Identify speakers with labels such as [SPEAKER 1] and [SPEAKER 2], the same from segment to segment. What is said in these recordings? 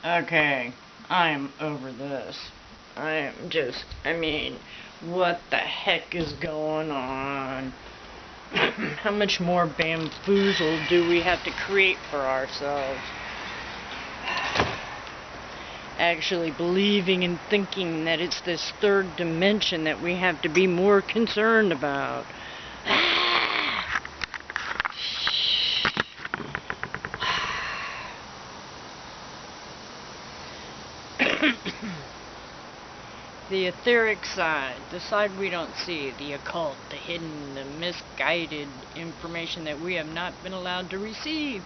[SPEAKER 1] Okay, I'm over this. I mean, what the heck is going on? How much more bamboozle do we have to create for ourselves? Actually believing and thinking that it's this third dimension that we have to be more concerned about. The etheric side, the side we don't see, the occult, the hidden, the misguided information that we have not been allowed to receive.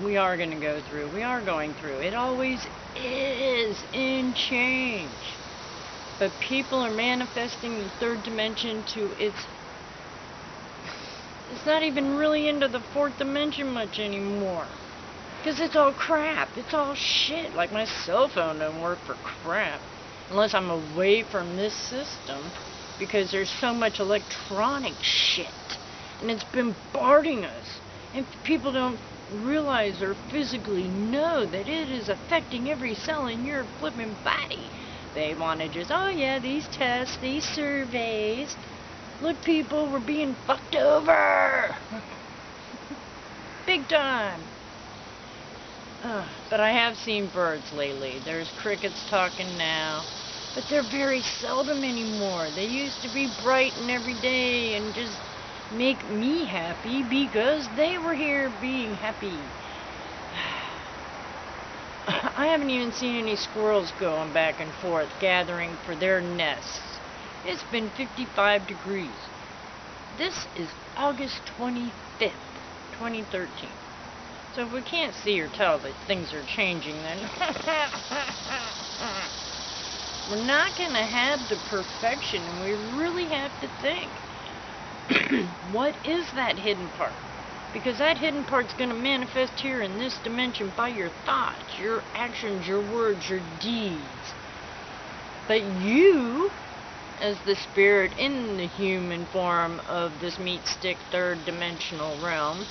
[SPEAKER 1] We are going to go through. We are going through. It always is in change. But people are manifesting the third dimension to its... It's not even really into the fourth dimension much anymore. Because it's all crap. It's all shit. Like my cell phone doesn't work for crap. Unless I'm away from this system. Because there's so much electronic shit. And it's bombarding us. And people don't realize or physically know that it is affecting every cell in your flipping body. They want to just, oh yeah, these tests, these surveys. Look, people, we're being fucked over. Big time. But I have seen birds lately. There's crickets talking now. But they're very seldom anymore. They used to be bright and every day and just make me happy because they were here being happy. I haven't even seen any squirrels going back and forth gathering for their nests. It's been 55 degrees. This is August 25th, 2013. So if we can't see or tell that things are changing, then we're not going to have the perfection, and we really have to think. What is that hidden part? Because that hidden part's going to manifest here in this dimension by your thoughts, your actions, your words, your deeds. But you, as the spirit in the human form of this meat stick third dimensional realm,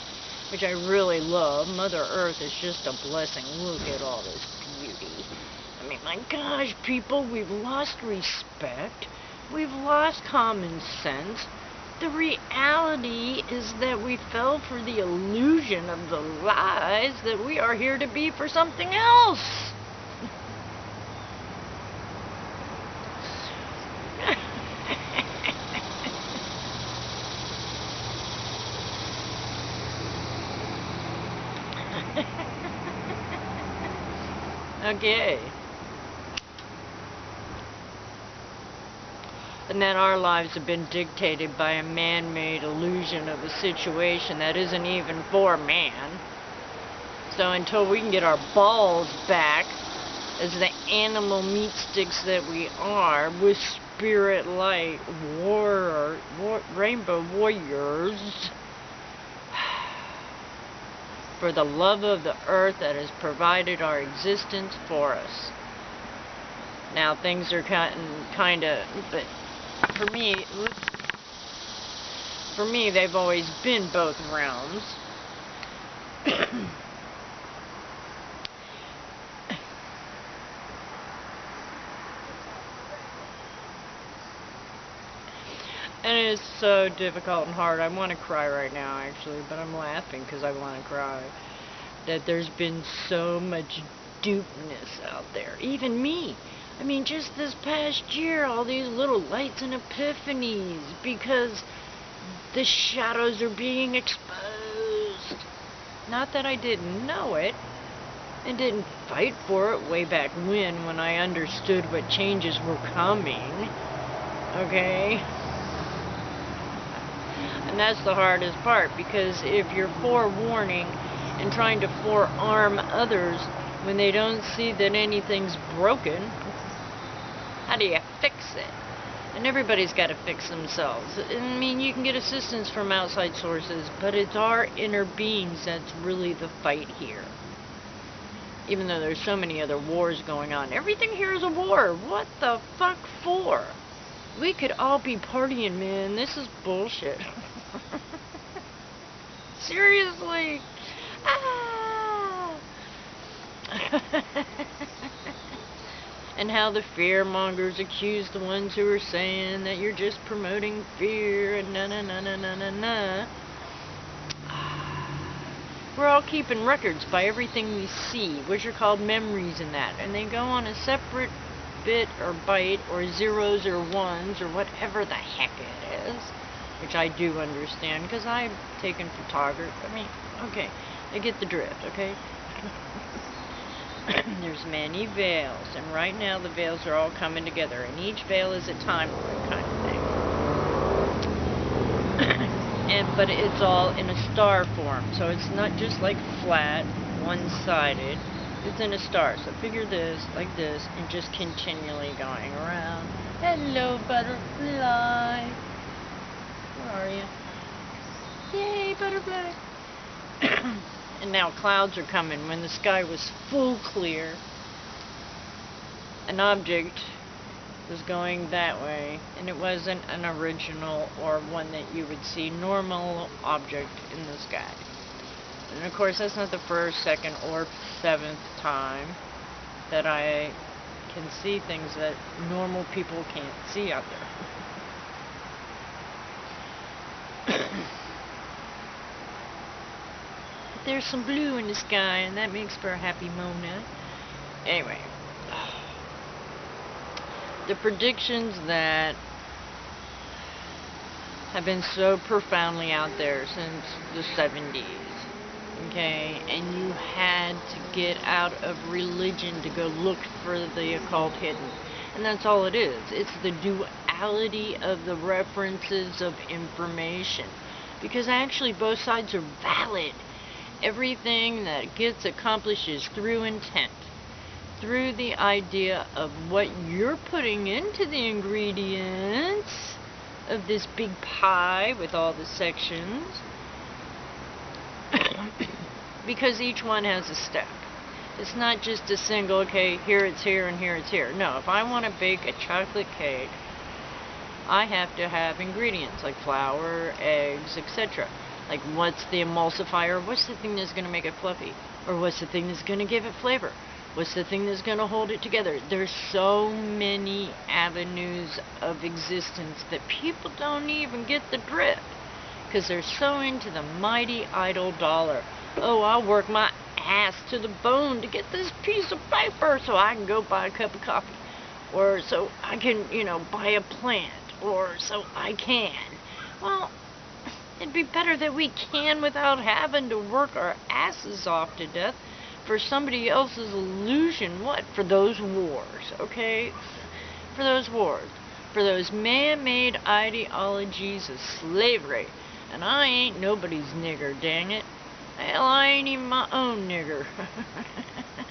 [SPEAKER 1] which I really love. Mother Earth is just a blessing. Look at all this beauty. I mean, my gosh, people, we've lost respect. We've lost common sense. The reality is that we fell for the illusion of the lies that we are here to be for something else. Okay. And that our lives have been dictated by a man-made illusion of a situation that isn't even for man. So until we can get our balls back as the animal meat sticks that we are, with spirit light rainbow warriors, for the love of the earth that has provided our existence for us. Now things are kind of, but for me, they've always been both realms. And it's so difficult and hard. I want to cry right now, actually, but I'm laughing because I want to cry. That there's been so much dupeness out there. Even me. I mean, just this past year, all these little lights and epiphanies, because the shadows are being exposed. Not that I didn't know it, and didn't fight for it way back when I understood what changes were coming. Okay? And that's the hardest part, because if you're forewarning and trying to forearm others when they don't see that anything's broken, how do you fix it? And everybody's got to fix themselves. I mean, you can get assistance from outside sources, but it's our inner beings that's really the fight here. Even though there's so many other wars going on. Everything here is a war. What the fuck for? We could all be partying, man. This is bullshit. Seriously. And how the fear mongers accuse the ones who are saying that you're just promoting fear and na na na na na na na. We're all keeping records by everything we see, which are called memories and that, and they go on a separate bit or byte or zeros or ones or whatever the heck it is, which I do understand because I've taken photography. I mean, okay, I get the drift, okay? There's many veils, and right now the veils are all coming together, and each veil is a timeline kind of thing. But it's all in a star form, so it's not just like flat, one-sided. It's in a star. So figure this like this, and just continually going around. Hello, butterfly. Where are you? Yay, butterfly. And now clouds are coming. When the sky was full clear, an object was going that way, and it wasn't an original or one that you would see normal object in the sky. And of course that's not the first, second, or seventh time that I can see things that normal people can't see out there. There's some blue in the sky, and that makes for a happy moment. Anyway, the predictions that have been so profoundly out there since the 70s, okay, and you had to get out of religion to go look for the occult hidden, and that's all it is. It's the duality of the references of information, because actually both sides are valid. Everything that gets accomplished is through intent, through the idea of what you're putting into the ingredients of this big pie with all the sections, because each one has a step. It's not just a single, okay, here it's here and here it's here. No, if I want to bake a chocolate cake, I have to have ingredients like flour, eggs, etc. Like, what's the emulsifier? What's the thing that's going to make it fluffy? Or what's the thing that's going to give it flavor? What's the thing that's going to hold it together? There's so many avenues of existence that people don't even get the drift, because they're so into the mighty idle dollar. Oh, I'll work my ass to the bone to get this piece of paper so I can go buy a cup of coffee. Or so I can, buy a plant. Or so I can. Well, it'd be better that we can without having to work our asses off to death for somebody else's illusion. What? For those wars, okay? For those wars. For those man-made ideologies of slavery. And I ain't nobody's nigger, dang it. Hell, I ain't even my own nigger.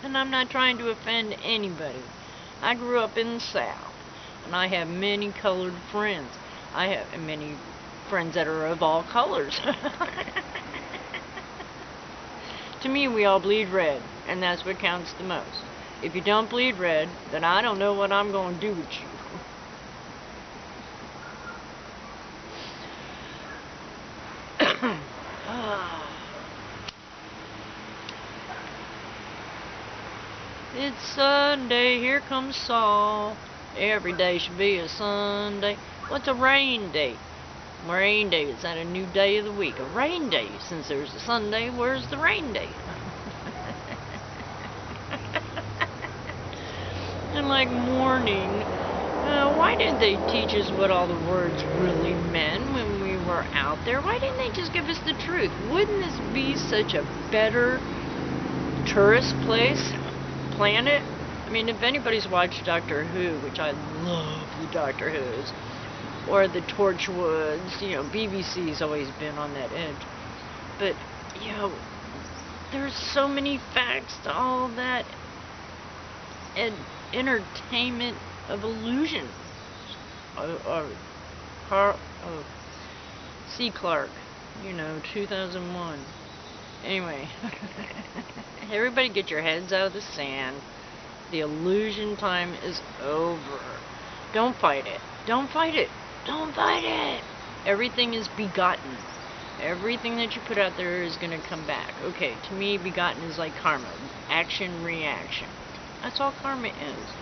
[SPEAKER 1] And I'm not trying to offend anybody. I grew up in the South, and I have many colored friends. I have many friends that are of all colors. To me, we all bleed red, and that's what counts the most. If you don't bleed red, then I don't know what I'm going to do with you. It's Sunday, here comes Saul. Every day should be a Sunday. What's a rain day? Rain day, is that a new day of the week? A rain day. Since there's a Sunday, where's the rain day? And like morning, why didn't they teach us what all the words really meant when we were out there? Why didn't they just give us the truth? Wouldn't this be such a better tourist planet? I mean, if anybody's watched Doctor Who, which I love the Doctor Who's, or the Torchwoods, BBC's always been on that edge. But, there's so many facts to all that entertainment of illusion. C. Clarke, 2001. Anyway, everybody get your heads out of the sand. The illusion time is over. Don't fight it. Don't fight it. Don't fight it. Everything is begotten. Everything that you put out there is going to come back. Okay, to me, begotten is like karma. Action, reaction. That's all karma is.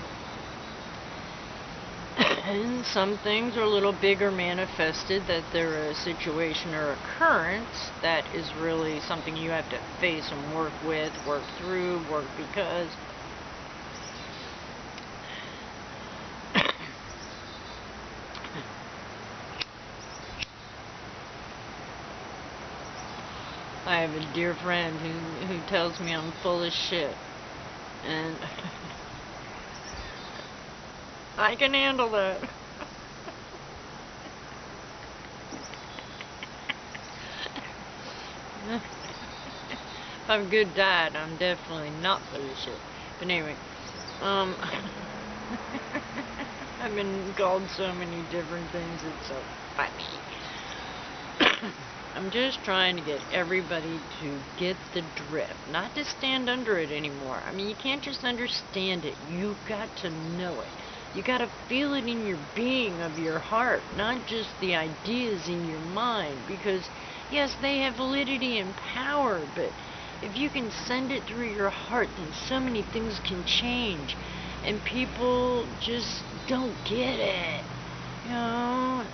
[SPEAKER 1] And some things are a little bigger manifested, that they're a situation or occurrence that is really something you have to face and work with, work through, work because. I have a dear friend who tells me I'm full of shit, and I can handle that. If I'm a good diet, I'm definitely not full of shit. But anyway, I've been called so many different things, it's so funny. I'm just trying to get everybody to get the drift, not to stand under it anymore. I mean, you can't just understand it, you've got to know it. You got to feel it in your being of your heart, not just the ideas in your mind, because yes, they have validity and power, but if you can send it through your heart, then so many things can change, and people just don't get it, you know.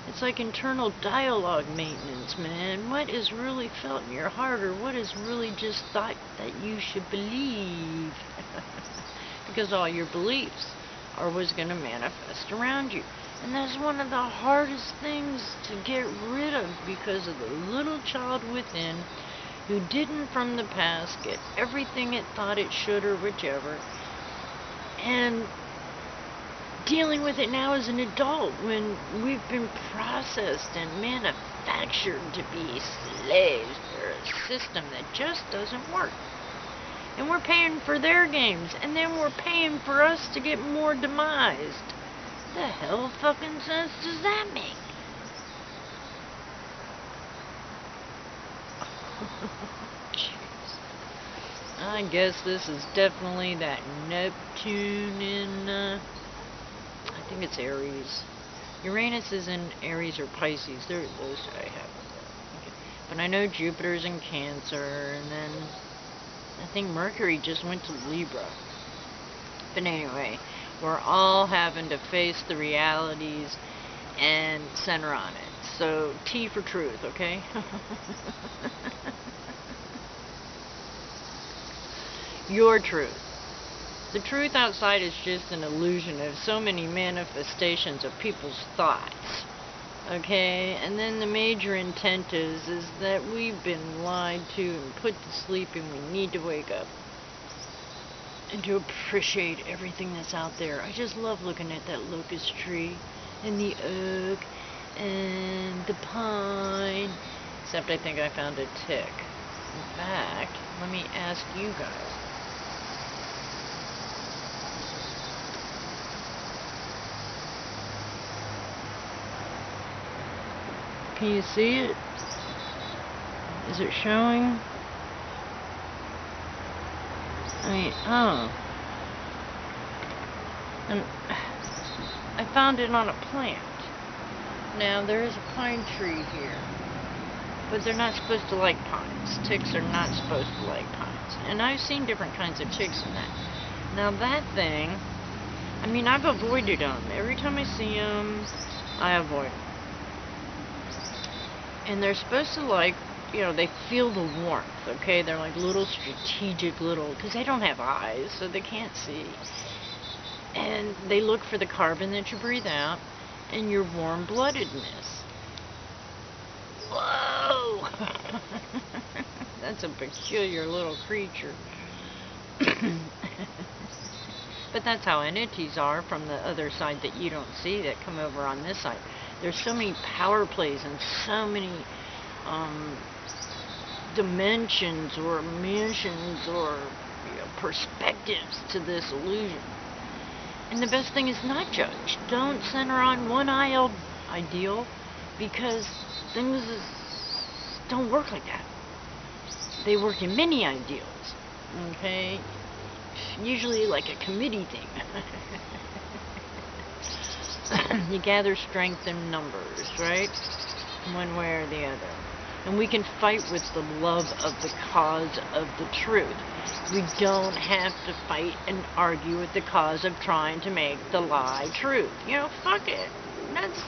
[SPEAKER 1] It's like internal dialogue maintenance, man. What is really felt in your heart, or what is really just thought that you should believe? Because all your beliefs are what's going to manifest around you. And that's one of the hardest things to get rid of, because of the little child within who didn't from the past get everything it thought it should or whichever, and dealing with it now as an adult when we've been processed and manufactured to be slaves for a system that just doesn't work. And we're paying for their games, and then we're paying for us to get more demised. The hell fucking sense does that make? Jeez. I guess this is definitely that Neptune in, I think it's Aries. Uranus is in Aries or Pisces. Those I have. Okay. But I know Jupiter's in Cancer, and then I think Mercury just went to Libra. But anyway, we're all having to face the realities and center on it. So, T for truth, okay? Your truth. The truth outside is just an illusion of so many manifestations of people's thoughts. Okay, and then the major intent is that we've been lied to and put to sleep, and we need to wake up and to appreciate everything that's out there. I just love looking at that locust tree and the oak and the pine, except I think I found a tick. In fact, let me ask you guys. Can you see it? Is it showing? I mean, oh. And I found it on a plant. Now, there is a pine tree here, but they're not supposed to like pines. Ticks are not supposed to like pines. And I've seen different kinds of ticks in that. Now, that thing, I mean, I've avoided them. Every time I see them, I avoid them. And they're supposed to like, you know, they feel the warmth, okay? They're like little strategic little, because they don't have eyes, so they can't see. And they look for the carbon that you breathe out and your warm-bloodedness. Whoa! That's a peculiar little creature. But that's how entities are from the other side that you don't see, that come over on this side. There's so many power plays and so many dimensions or mansions or, you know, perspectives to this illusion. And the best thing is not judge. Don't center on one ideal, because things don't work like that. They work in many ideals, okay? Usually like a committee thing. You gather strength in numbers, right? one way or the other. And we can fight with the love of the cause of the truth. We don't have to fight and argue with the cause of trying to make the lie truth. You know, fuck it. That's...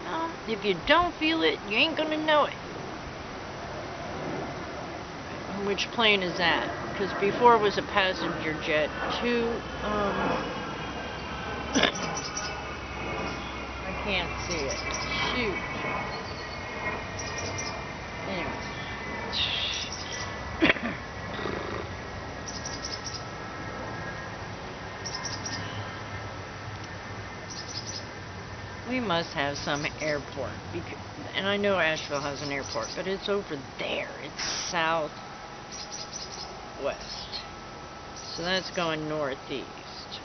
[SPEAKER 1] Well, if you don't feel it, you ain't gonna know it. Which plane is that? Because before it was a passenger jet to, I can't see it. Shoot. Anyway. We must have some airport. And I know Asheville has an airport, but it's over there. It's southwest. So that's going northeast.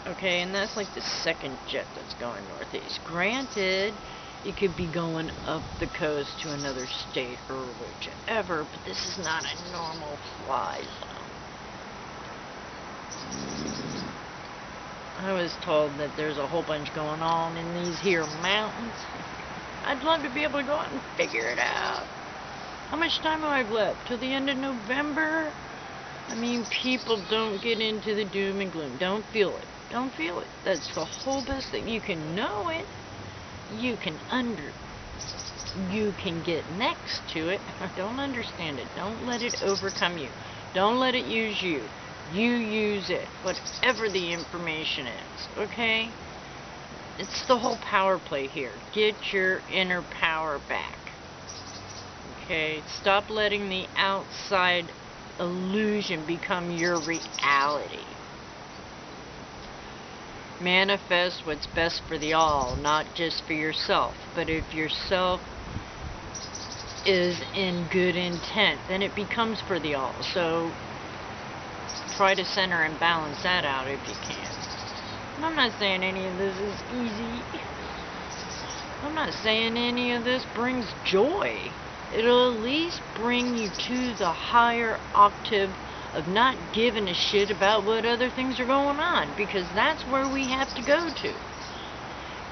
[SPEAKER 1] Okay, and that's like the second jet that's going northeast. Granted, it could be going up the coast to another state or whichever, but this is not a normal fly zone. I was told that there's a whole bunch going on in these here mountains. I'd love to be able to go out and figure it out. How much time do I have left? Till the end of November? I mean, people don't get into the doom and gloom. Don't feel it. Don't feel it. That's the whole best thing. You can know it. You can You can get next to it. Don't understand it. Don't let it overcome you. Don't let it use you. You use it. Whatever the information is. Okay? It's the whole power play here. Get your inner power back. Okay? Stop letting the outside illusion become your reality. Manifest what's best for the all, not just for yourself. But if yourself is in good intent, then it becomes for the all. So try to center and balance that out if you can. And I'm not saying any of this is easy. I'm not saying any of this brings joy. It'll at least bring you to the higher octave of not giving a shit about what other things are going on, because that's where we have to go to.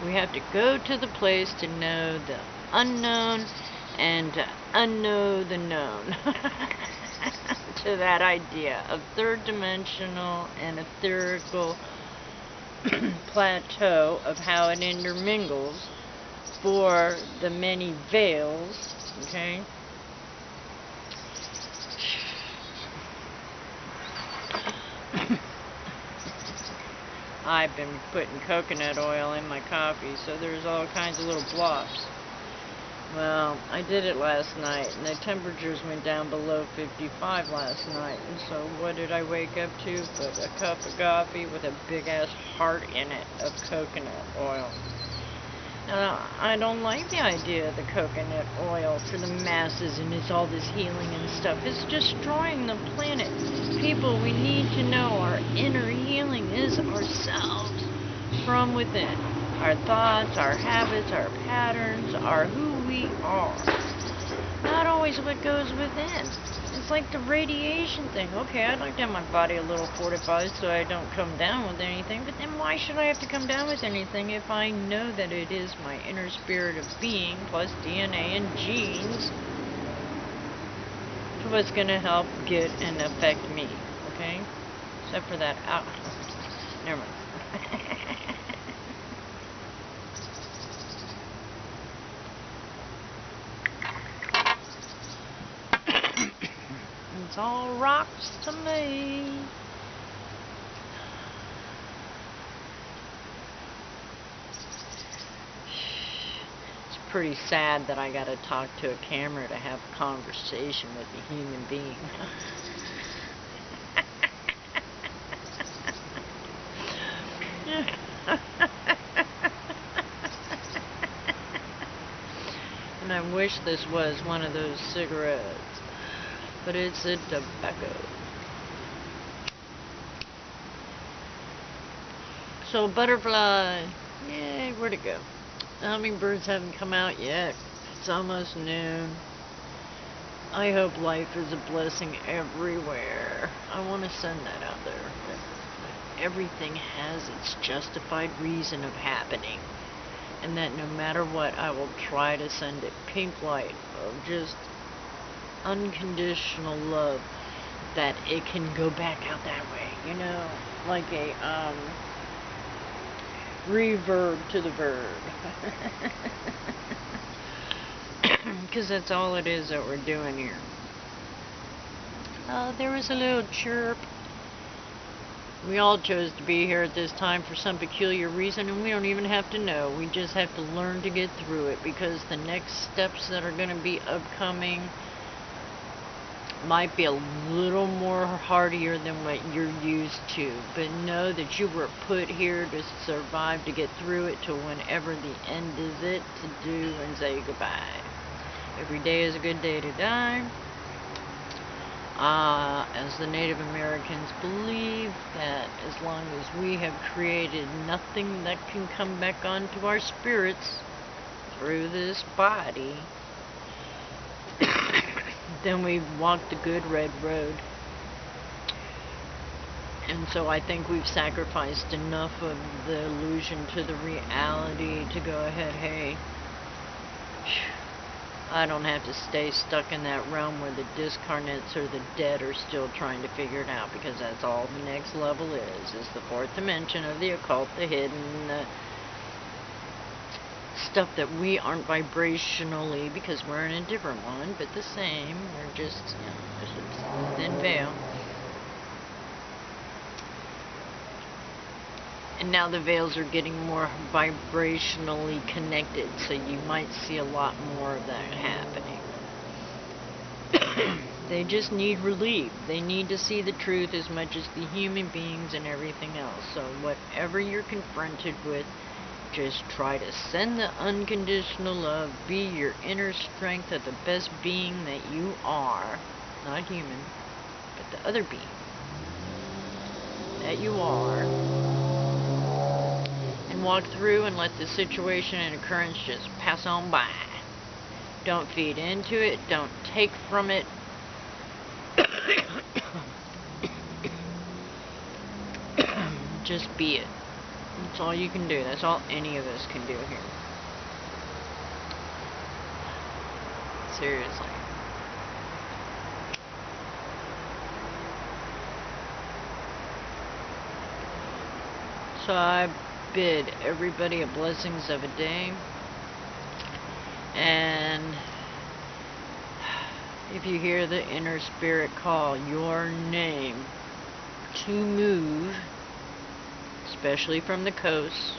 [SPEAKER 1] We have to go to the place to know the unknown and to unknow the known. To that idea of third dimensional and etherical plateau of how it intermingles for the many veils, okay? I've been putting coconut oil in my coffee, so there's all kinds of little blobs. Well, I did it last night, and the temperatures went down below 55 last night, and so what did I wake up to? But a cup of coffee with a big-ass heart in it of coconut oil. I don't like the idea of the coconut oil for the masses, and it's all this healing and stuff. It's destroying the planet. People, we need to know our inner healing is ourselves from within. Our thoughts, our habits, our patterns are who we are. Not always what goes within. It's like the radiation thing. Okay, I'd like to have my body a little fortified so I don't come down with anything, but then why should I have to come down with anything if I know that it is my inner spirit of being plus DNA and genes what's going to help get and affect me, okay? Except for that. Never mind. It's all rocks to me. It's pretty sad that I gotta talk to a camera to have a conversation with a human being. And I wish this was one of those cigarettes. But it's a tobacco. So, butterfly. Yay, where'd it go? The hummingbirds haven't come out yet. It's almost noon. I hope life is a blessing everywhere. I want to send that out there. Everything has its justified reason of happening. And that no matter what, I will try to send it pink light of just unconditional love, that it can go back out that way, you know, like a reverb to the verb. Because that's all it is that we're doing here. There was a little chirp. We all chose to be here at this time for some peculiar reason, and we don't even have to know. We just have to learn to get through it, because the next steps that are going to be upcoming might be a little more hardier than what you're used to. But know that you were put here to survive, to get through it, to whenever the end is it, to do and say goodbye. Every day is a good day to die. As the Native Americans believe that as long as we have created nothing that can come back onto our spirits through this body, then we've walked the good red road. And so I think we've sacrificed enough of the illusion to the reality to go ahead, hey, I don't have to stay stuck in that realm where the discarnates or the dead are still trying to figure it out, because that's all the next level is the fourth dimension of the occult, the hidden, the stuff that we aren't vibrationally, because we're in a different one, but the same. We're just, you know, just a thin veil. And now the veils are getting more vibrationally connected, so you might see a lot more of that happening. They just need relief. They need to see the truth as much as the human beings and everything else. So whatever you're confronted with, just try to send the unconditional love. Be your inner strength of the best being that you are. Not human, but the other being that you are. And walk through and let the situation and occurrence just pass on by. Don't feed into it. Don't take from it. Just be it. That's all you can do. That's all any of us can do here. Seriously. So I bid everybody a blessings of a day. And if you hear the inner spirit call your name to move, especially from the coast,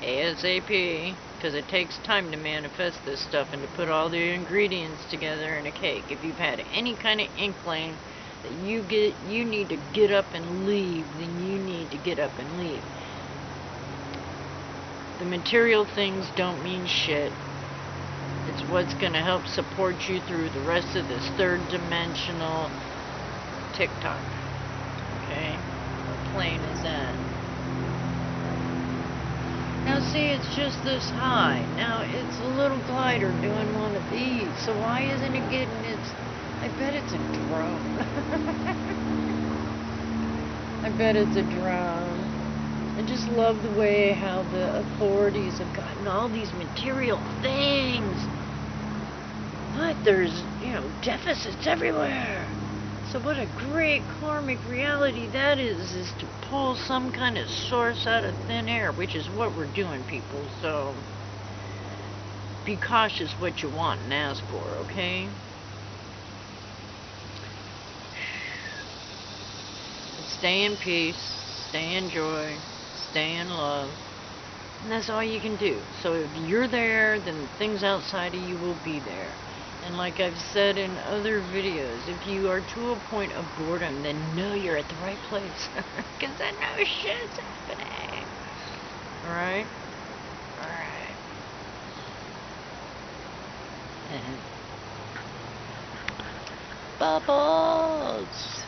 [SPEAKER 1] ASAP, because it takes time to manifest this stuff and to put all the ingredients together in a cake. If you've had any kind of inkling that you need to get up and leave, then you need to get up and leave. The material things don't mean shit. It's what's going to help support you through the rest of this third dimensional TikTok. Okay? What plane is that? Now see, it's just this high. Now it's a little glider doing one of these. So why isn't it getting its... I bet it's a drone. I bet it's a drone. I just love the way how the authorities have gotten all these material things. But there's, you know, deficits everywhere. So what a great karmic reality that is to pull some kind of source out of thin air, which is what we're doing, people. So be cautious what you want and ask for, okay? Stay in peace, stay in joy, stay in love. And that's all you can do. So if you're there, then things outside of you will be there. And like I've said in other videos, if you are to a point of boredom, then know you're at the right place. Because I know shit's happening. Alright? Alright. Bubbles!